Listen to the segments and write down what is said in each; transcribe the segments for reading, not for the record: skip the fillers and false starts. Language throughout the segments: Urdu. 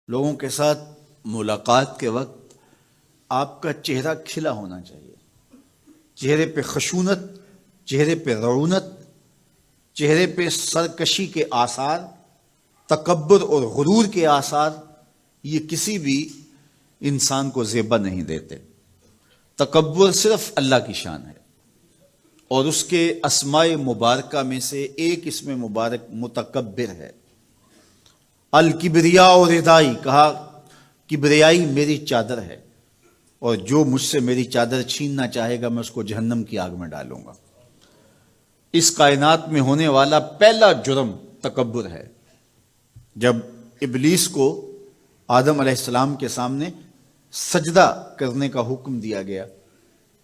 لوگوں کے ساتھ ملاقات کے وقت آپ کا چہرہ کھلا ہونا چاہیے، چہرے پہ خشونت، چہرے پہ رعونت، چہرے پہ سرکشی کے آثار، تکبر اور غرور کے آثار یہ کسی بھی انسان کو زیبا نہیں دیتے۔ تکبر صرف اللہ کی شان ہے، اور اس کے اسماء مبارکہ میں سے ایک اسم مبارک متکبر ہے۔ الکبریاء اور ردائی، کہا کبریائی میری چادر ہے، اور جو مجھ سے میری چادر چھیننا چاہے گا میں اس کو جہنم کی آگ میں ڈالوں گا۔ اس کائنات میں ہونے والا پہلا جرم تکبر ہے۔ جب ابلیس کو آدم علیہ السلام کے سامنے سجدہ کرنے کا حکم دیا گیا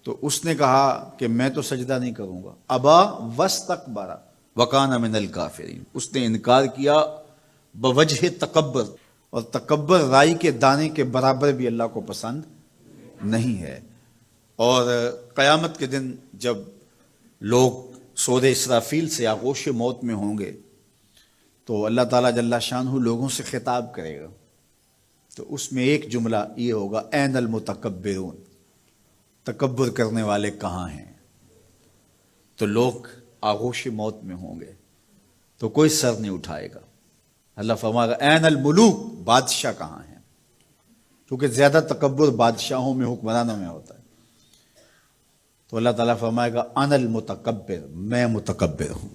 تو اس نے کہا کہ میں تو سجدہ نہیں کروں گا۔ ابا واستکبر وکان من الکافرین، اس نے انکار کیا بوجہ تکبر، اور تکبر رائی کے دانے کے برابر بھی اللہ کو پسند نہیں ہے۔ اور قیامت کے دن جب لوگ سور اسرافیل سے آغوش موت میں ہوں گے تو اللہ تعالیٰ جل شانہ لوگوں سے خطاب کرے گا، تو اس میں ایک جملہ یہ ہوگا، این المتکبرون، تکبر کرنے والے کہاں ہیں؟ تو لوگ آغوش موت میں ہوں گے تو کوئی سر نہیں اٹھائے گا۔ اللہ فرمائے گا این الملوک، بادشاہ کہاں ہیں؟ کیونکہ زیادہ تکبر بادشاہوں میں، حکمرانوں میں ہوتا ہے۔ تو اللہ تعالیٰ فرمائے گا ان المتکبر، میں متکبر ہوں،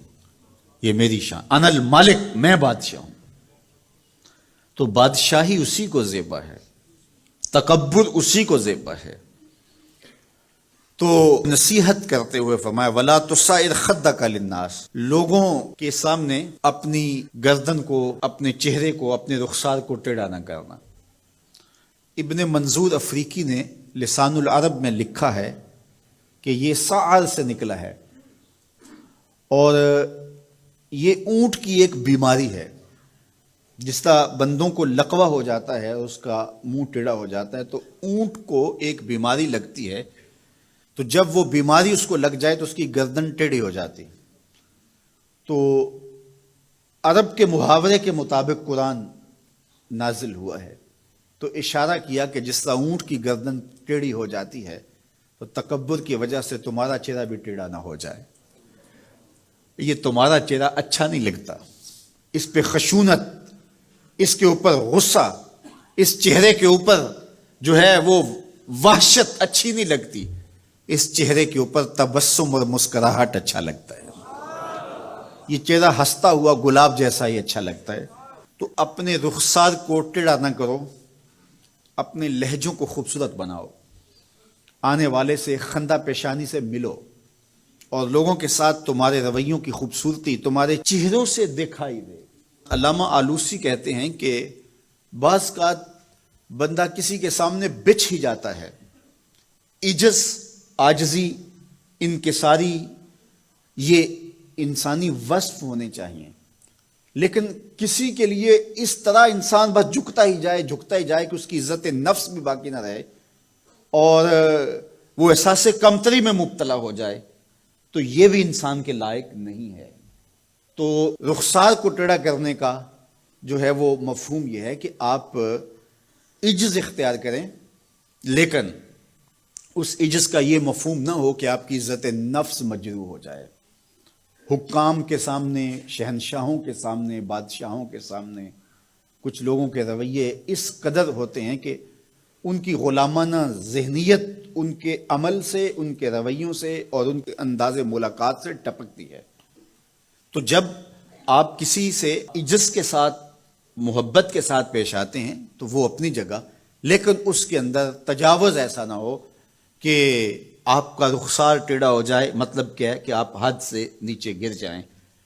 یہ میری شان، ان المالک، میں بادشاہ ہوں۔ تو بادشاہی اسی کو زیبا ہے، تکبر اسی کو زیبا ہے۔ تو نصیحت کرتے ہوئے فرمایا وَلَا تُصَعِّرْ خَدَّكَ لِلنَّاسِ، لوگوں کے سامنے اپنی گردن کو، اپنے چہرے کو، اپنے رخسار کو ٹیڑھا نہ کرنا۔ ابن منظور افریقی نے لسان العرب میں لکھا ہے کہ یہ سعر سے نکلا ہے، اور یہ اونٹ کی ایک بیماری ہے۔ جس طرح بندوں کو لقوہ ہو جاتا ہے، اس کا منہ ٹیڑھا ہو جاتا ہے، تو اونٹ کو ایک بیماری لگتی ہے، تو جب وہ بیماری اس کو لگ جائے تو اس کی گردن ٹیڑھی ہو جاتی۔ تو عرب کے محاورے کے مطابق قرآن نازل ہوا ہے، تو اشارہ کیا کہ جس طرح اونٹ کی گردن ٹیڑھی ہو جاتی ہے تو تکبر کی وجہ سے تمہارا چہرہ بھی ٹیڑھا نہ ہو جائے۔ یہ تمہارا چہرہ اچھا نہیں لگتا، اس پہ خشونت، اس کے اوپر غصہ، اس چہرے کے اوپر جو ہے وہ وحشت اچھی نہیں لگتی، اس چہرے کے اوپر تبسم اور مسکراہٹ اچھا لگتا ہے۔ یہ چہرہ ہنستا ہوا گلاب جیسا ہی اچھا لگتا ہے۔ تو اپنے رخسار کو ٹیڑھا نہ کرو، اپنے لہجوں کو خوبصورت بناؤ، آنے والے سے خندہ پیشانی سے ملو، اور لوگوں کے ساتھ تمہارے رویوں کی خوبصورتی تمہارے چہروں سے دکھائی دے۔ علامہ آلوسی کہتے ہیں کہ بعض کا بندہ کسی کے سامنے بچھ ہی جاتا ہے، عجز، عاجزی، انکساری، یہ انسانی وصف ہونے چاہیے، لیکن کسی کے لیے اس طرح انسان بس جھکتا ہی جائے کہ اس کی عزت نفس بھی باقی نہ رہے اور وہ احساس کمتری میں مبتلا ہو جائے، تو یہ بھی انسان کے لائق نہیں ہے۔ تو رخسار کو ٹیڑھا کرنے کا جو ہے وہ مفہوم یہ ہے کہ آپ عجز اختیار کریں، لیکن اس عجز کا یہ مفہوم نہ ہو کہ آپ کی عزت نفس مجروح ہو جائے۔ حکام کے سامنے، شہنشاہوں کے سامنے، بادشاہوں کے سامنے کچھ لوگوں کے رویے اس قدر ہوتے ہیں کہ ان کی غلامانہ ذہنیت ان کے عمل سے، ان کے رویوں سے اور ان کے انداز ملاقات سے ٹپکتی ہے۔ تو جب آپ کسی سے عجز کے ساتھ، محبت کے ساتھ پیش آتے ہیں تو وہ اپنی جگہ، لیکن اس کے اندر تجاوز ایسا نہ ہو کہ آپ کا رخسار ٹیڑھا ہو جائے۔ مطلب کیا ہے کہ آپ حد سے نیچے گر جائیں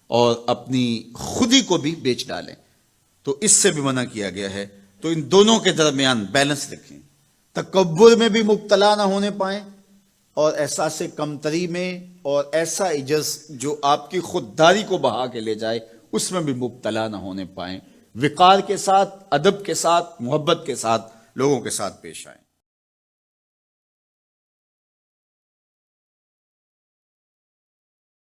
اور اپنی خودی کو بھی بیچ ڈالیں، تو اس سے بھی منع کیا گیا ہے۔ تو ان دونوں کے درمیان بیلنس رکھیں، تکبر میں بھی مبتلا نہ ہونے پائیں اور احساس کمتری میں، اور ایسا عجز جو آپ کی خودداری کو بہا کے لے جائے اس میں بھی مبتلا نہ ہونے پائیں۔ وقار کے ساتھ، ادب کے ساتھ، محبت کے ساتھ لوگوں کے ساتھ پیش آئیں۔